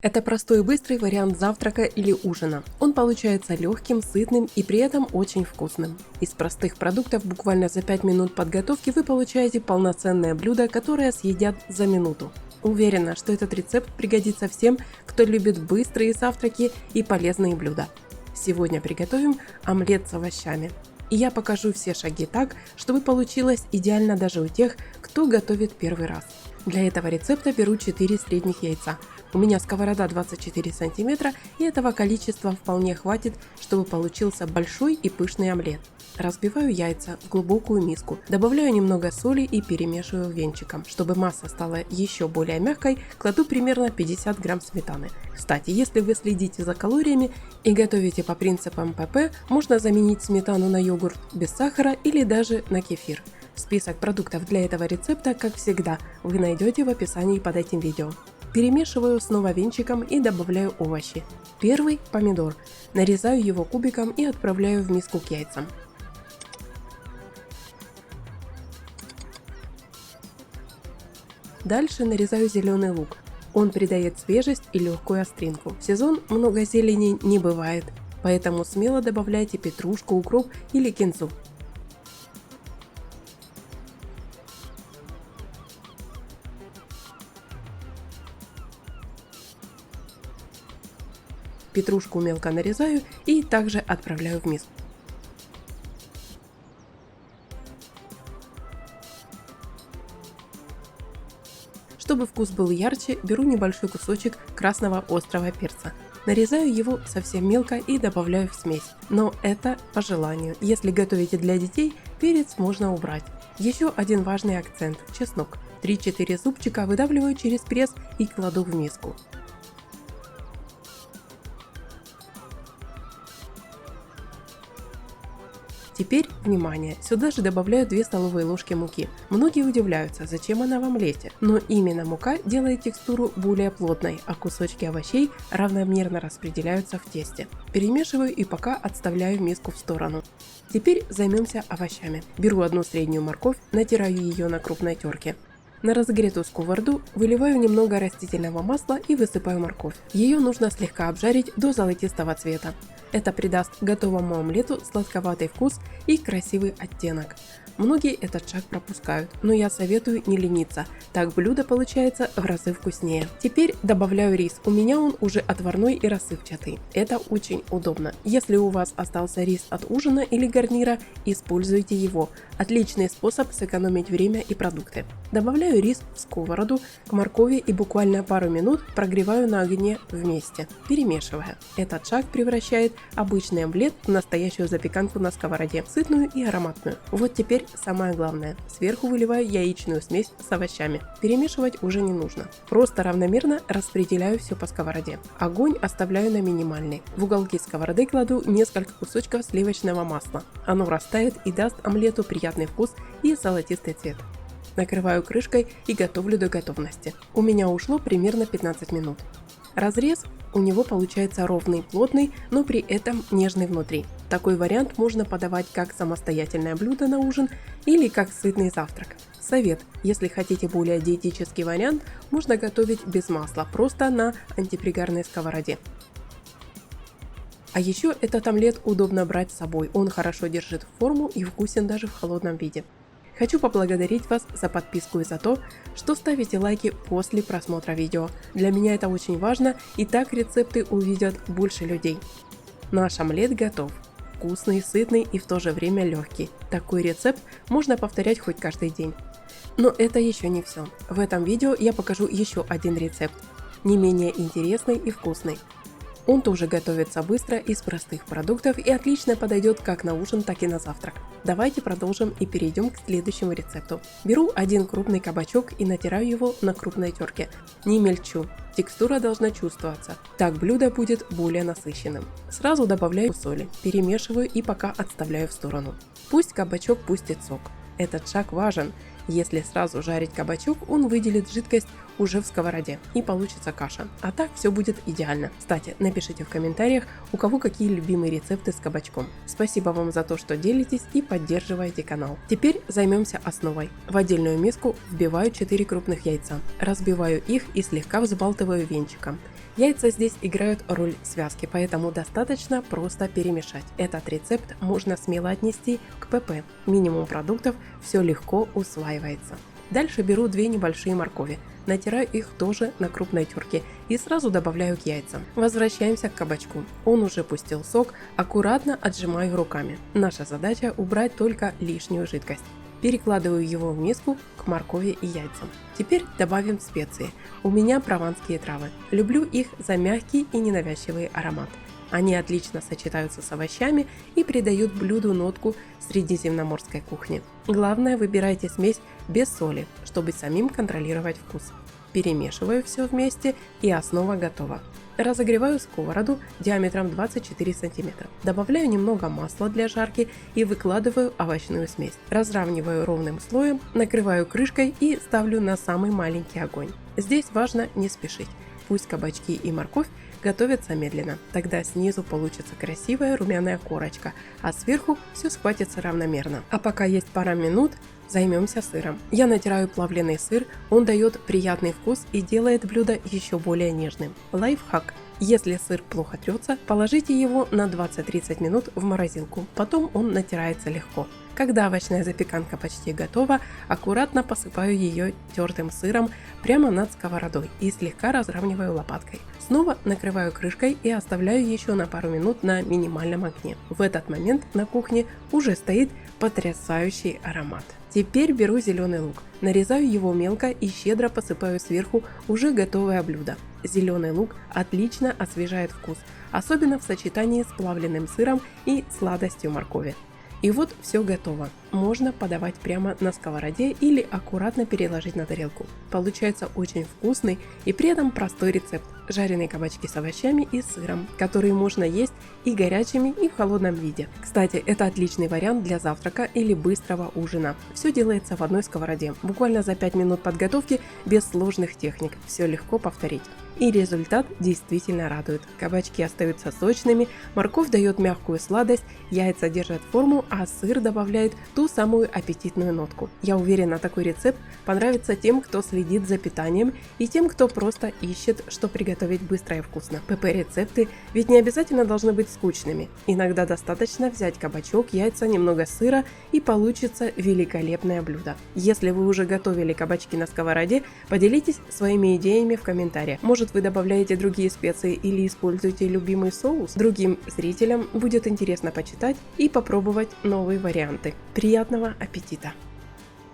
Это простой и быстрый вариант завтрака или ужина. Он получается легким, сытным и при этом очень вкусным. Из простых продуктов буквально за 5 минут подготовки вы получаете полноценное блюдо, которое съедят за минуту. Уверена, что этот рецепт пригодится всем, кто любит быстрые завтраки и полезные блюда. Сегодня приготовим омлет с овощами. И я покажу все шаги так, чтобы получилось идеально даже у тех, кто готовит первый раз. Для этого рецепта беру 4 средних яйца. У меня сковорода 24 см, и этого количества вполне хватит, чтобы получился большой и пышный омлет. Разбиваю яйца в глубокую миску, добавляю немного соли и перемешиваю венчиком. Чтобы масса стала еще более мягкой, кладу примерно 50 грамм сметаны. Кстати, если вы следите за калориями и готовите по принципам ПП, можно заменить сметану на йогурт без сахара или даже на кефир. Список продуктов для этого рецепта, как всегда, вы найдете в описании под этим видео. Перемешиваю снова венчиком и добавляю овощи. Первый – помидор. Нарезаю его кубиком и отправляю в миску к яйцам. Дальше нарезаю зеленый лук. Он придает свежесть и легкую остринку. В сезон много зелени не бывает, поэтому смело добавляйте петрушку, укроп или кинзу. Петрушку мелко нарезаю и также отправляю в миску. Чтобы вкус был ярче, беру небольшой кусочек красного острого перца. Нарезаю его совсем мелко и добавляю в смесь. Но это по желанию. Если готовите для детей, перец можно убрать. Еще один важный акцент – чеснок. 3-4 зубчика выдавливаю через пресс и кладу в миску. Теперь, внимание, сюда же добавляю 2 столовые ложки муки. Многие удивляются, зачем она в омлете, но именно мука делает текстуру более плотной, а кусочки овощей равномерно распределяются в тесте. Перемешиваю и пока отставляю миску в сторону. Теперь займемся овощами. Беру одну среднюю морковь, натираю ее на крупной терке. На разогретую сковороду выливаю немного растительного масла и высыпаю морковь. Ее нужно слегка обжарить до золотистого цвета. Это придаст готовому омлету сладковатый вкус и красивый оттенок. Многие этот шаг пропускают, но я советую не лениться, так блюдо получается в разы вкуснее. Теперь добавляю рис, у меня он уже отварной и рассыпчатый. Это очень удобно. Если у вас остался рис от ужина или гарнира, используйте его. Отличный способ сэкономить время и продукты. Добавляю рис в сковороду, к моркови и буквально пару минут прогреваю на огне вместе, перемешивая. Этот шаг превращает обычный омлет в настоящую запеканку на сковороде, сытную и ароматную. Вот теперь самое главное. Сверху выливаю яичную смесь с овощами. Перемешивать уже не нужно. Просто равномерно распределяю все по сковороде. Огонь оставляю на минимальный. В уголки сковороды кладу несколько кусочков сливочного масла. Оно растает и даст омлету приятный вкус и золотистый цвет. Накрываю крышкой и готовлю до готовности. У меня ушло примерно 15 минут. Разрез у него получается ровный, плотный, но при этом нежный внутри. Такой вариант можно подавать как самостоятельное блюдо на ужин или как сытный завтрак. Совет: если хотите более диетический вариант, можно готовить без масла, просто на антипригарной сковороде. А еще этот омлет удобно брать с собой, он хорошо держит форму и вкусен даже в холодном виде. Хочу поблагодарить вас за подписку и за то, что ставите лайки после просмотра видео. Для меня это очень важно, и так рецепты увидят больше людей. Наш омлет готов. Вкусный, сытный и в то же время легкий. Такой рецепт можно повторять хоть каждый день. Но это еще не все. В этом видео я покажу еще один рецепт, не менее интересный и вкусный. Он тоже готовится быстро из простых продуктов и отлично подойдет как на ужин, так и на завтрак. Давайте продолжим и перейдем к следующему рецепту. Беру один крупный кабачок и натираю его на крупной терке. Не мельчу, текстура должна чувствоваться, так блюдо будет более насыщенным. Сразу добавляю соли, перемешиваю и пока отставляю в сторону. Пусть кабачок пустит сок. Этот шаг важен. Если сразу жарить кабачок, он выделит жидкость уже в сковороде и получится каша. А так все будет идеально. Кстати, напишите в комментариях, у кого какие любимые рецепты с кабачком. Спасибо вам за то, что делитесь и поддерживаете канал. Теперь займемся основой. В отдельную миску вбиваю 4 крупных яйца. Разбиваю их и слегка взбалтываю венчиком. Яйца здесь играют роль связки, поэтому достаточно просто перемешать. Этот рецепт можно смело отнести к ПП. Минимум продуктов, все легко усваивается. Дальше беру 2 небольшие моркови, натираю их тоже на крупной терке и сразу добавляю к яйцам. Возвращаемся к кабачку. Он уже пустил сок, аккуратно отжимаю руками. Наша задача убрать только лишнюю жидкость. Перекладываю его в миску к моркови и яйцам. Теперь добавим специи. У меня прованские травы. Люблю их за мягкий и ненавязчивый аромат. Они отлично сочетаются с овощами и придают блюду нотку средиземноморской кухни. Главное, выбирайте смесь без соли, чтобы самим контролировать вкус. Перемешиваю все вместе и основа готова. Разогреваю сковороду диаметром 24 см. Добавляю немного масла для жарки и выкладываю овощную смесь. Разравниваю ровным слоем, накрываю крышкой и ставлю на самый маленький огонь. Здесь важно не спешить. Пусть кабачки и морковь готовятся медленно. Тогда снизу получится красивая румяная корочка, а сверху все схватится равномерно. А пока есть пара минут, займемся сыром. Я натираю плавленый сыр, он дает приятный вкус и делает блюдо еще более нежным. Лайфхак. Если сыр плохо трется, положите его на 20-30 минут в морозилку, потом он натирается легко. Когда овощная запеканка почти готова, аккуратно посыпаю ее тертым сыром прямо над сковородой и слегка разравниваю лопаткой. Снова накрываю крышкой и оставляю еще на пару минут на минимальном огне. В этот момент на кухне уже стоит потрясающий аромат. Теперь беру зеленый лук, нарезаю его мелко и щедро посыпаю сверху уже готовое блюдо. Зеленый лук отлично освежает вкус, особенно в сочетании с плавленным сыром и сладостью моркови. И вот все готово. Можно подавать прямо на сковороде или аккуратно переложить на тарелку. Получается очень вкусный и при этом простой рецепт. Жареные кабачки с овощами и сыром, которые можно есть и горячими, и в холодном виде. Кстати, это отличный вариант для завтрака или быстрого ужина. Все делается в одной сковороде. Буквально за 5 минут подготовки без сложных техник. Все легко повторить. И результат действительно радует. Кабачки остаются сочными, морковь дает мягкую сладость, яйца держат форму, а сыр добавляет ту самую аппетитную нотку. Я уверена, такой рецепт понравится тем, кто следит за питанием, и тем, кто просто ищет, что приготовить быстро и вкусно. ПП-рецепты ведь не обязательно должны быть скучными. Иногда достаточно взять кабачок, яйца, немного сыра и получится великолепное блюдо. Если вы уже готовили кабачки на сковороде, поделитесь своими идеями в комментариях. Может, вы добавляете другие специи или используете любимый соус? Другим зрителям будет интересно почитать и попробовать новые варианты. Приятного аппетита!